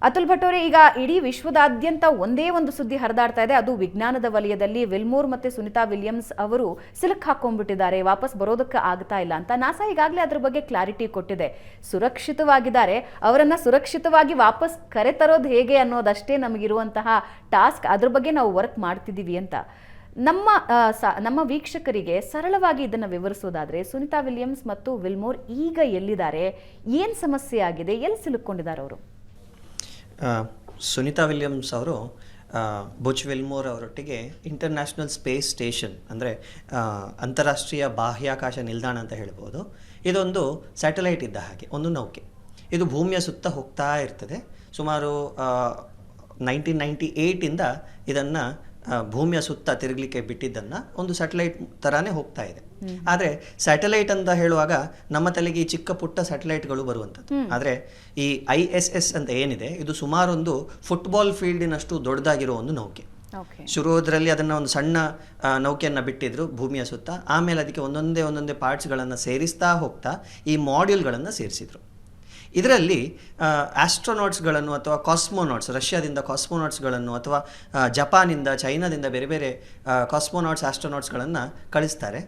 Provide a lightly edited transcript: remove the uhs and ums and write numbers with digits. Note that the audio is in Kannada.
ಅತುಲ್ ಭಟ್ ಅವರೇ, ಈಗ ಇಡೀ ವಿಶ್ವದಾದ್ಯಂತ ಒಂದೇ ಒಂದು ಸುದ್ದಿ ಹರಿದಾಡ್ತಾ ಇದೆ. ಅದು ವಿಜ್ಞಾನದ ವಲಯದಲ್ಲಿ ವಿಲ್ಮೋರ್ ಮತ್ತೆ ಸುನಿತಾ ವಿಲಿಯಮ್ಸ್ ಅವರು ಸಿಲುಕ್ ಹಾಕೊಂಡ್ಬಿಟ್ಟಿದ್ದಾರೆ, ವಾಪಸ್ ಬರೋದಕ್ಕೆ ಆಗ್ತಾ ಇಲ್ಲ ಅಂತ. ನಾಸಾ ಈಗಾಗಲೇ ಅದ್ರ ಬಗ್ಗೆ ಕ್ಲಾರಿಟಿ ಕೊಟ್ಟಿದೆ. ಸುರಕ್ಷಿತವಾಗಿದ್ದಾರೆ, ಅವರನ್ನ ಸುರಕ್ಷಿತವಾಗಿ ವಾಪಸ್ ಕರೆತರೋದು ಹೇಗೆ ಅನ್ನೋದಷ್ಟೇ ನಮಗಿರುವಂತಹ ಟಾಸ್ಕ್. ಅದ್ರ ಬಗ್ಗೆ ನಾವು ವರ್ಕ್ ಮಾಡ್ತಿದ್ದೀವಿ ಅಂತ. ನಮ್ಮ ವೀಕ್ಷಕರಿಗೆ ಸರಳವಾಗಿ ಇದನ್ನು ವಿವರಿಸೋದಾದ್ರೆ, ಸುನಿತಾ ವಿಲಿಯಮ್ಸ್ ಮತ್ತು ವಿಲ್ಮೋರ್ ಈಗ ಎಲ್ಲಿದ್ದಾರೆ, ಏನು ಸಮಸ್ಯೆ ಆಗಿದೆ, ಎಲ್ಲಿ ಸಿಲುಕೊಂಡಿದ್ದಾರೆ ಅವರು? ಸುನಿತಾ ವಿಲಿಯಮ್ಸ್ ಅವರು ಬುಚ್ ವಿಲ್ಮೋರ್ ಅವರೊಟ್ಟಿಗೆ ಇಂಟರ್ನ್ಯಾಷನಲ್ ಸ್ಪೇಸ್ ಸ್ಟೇಷನ್, ಅಂದರೆ ಅಂತಾರಾಷ್ಟ್ರೀಯ ಬಾಹ್ಯಾಕಾಶ ನಿಲ್ದಾಣ ಅಂತ ಹೇಳ್ಬೋದು, ಇದೊಂದು ಸ್ಯಾಟಲೈಟ್ ಇದ್ದ ಹಾಗೆ ಒಂದು ನೌಕೆ. ಇದು ಭೂಮಿಯ ಸುತ್ತ ಹೋಗ್ತಾ ಇರ್ತದೆ. ಸುಮಾರು 1998ಇಂದ ಇದನ್ನು ಭೂಮಿಯ ಸುತ್ತ ತಿರುಗಲಿಕ್ಕೆ ಬಿಟ್ಟಿದ್ದನ್ನು ಒಂದು ಸ್ಯಾಟಲೈಟ್ ಥರಾನೇ ಹೋಗ್ತಾ ಇದೆ. ಆದರೆ ಸ್ಯಾಟಲೈಟ್ ಅಂತ ಹೇಳುವಾಗ ನಮ್ಮ ತಲೆಗೆ ಈ ಚಿಕ್ಕ ಪುಟ್ಟ ಸ್ಯಾಟಲೈಟ್ಗಳು ಬರುವಂಥದ್ದು. ಆದರೆ ಈ ISS ಅಂತ ಏನಿದೆ, ಇದು ಸುಮಾರೊಂದು ಫುಟ್ಬಾಲ್ ಫೀಲ್ಡಿನಷ್ಟು ದೊಡ್ಡದಾಗಿರೋ ಒಂದು ನೌಕೆ. ಶುರುವುದರಲ್ಲಿ ಅದನ್ನು ಒಂದು ಸಣ್ಣ ನೌಕೆಯನ್ನು ಬಿಟ್ಟಿದ್ರು ಭೂಮಿಯ ಸುತ್ತ. ಆಮೇಲೆ ಅದಕ್ಕೆ ಒಂದೊಂದೇ ಪಾರ್ಟ್ಸ್ಗಳನ್ನು ಸೇರಿಸ್ತಾ ಹೋಗ್ತಾ ಈ ಮಾಡ್ಯೂಲ್ಗಳನ್ನು ಸೇರಿಸಿದ್ರು. ಇದರಲ್ಲಿ ಆಸ್ಟ್ರೋನಾಟ್ಸ್ಗಳನ್ನು ಅಥವಾ ಕಾಸ್ಮೋನಾಟ್ಸ್, ರಷ್ಯಾದಿಂದ ಕಾಸ್ಮೋನಾಟ್ಸ್ಗಳನ್ನು ಅಥವಾ ಜಪಾನಿಂದ, ಚೈನಾದಿಂದ ಬೇರೆ ಬೇರೆ ಕಾಸ್ಮೋನಾಟ್ಸ್, ಆಸ್ಟ್ರೋನಾಟ್ಸ್ಗಳನ್ನು ಕಳಿಸ್ತಾರೆ.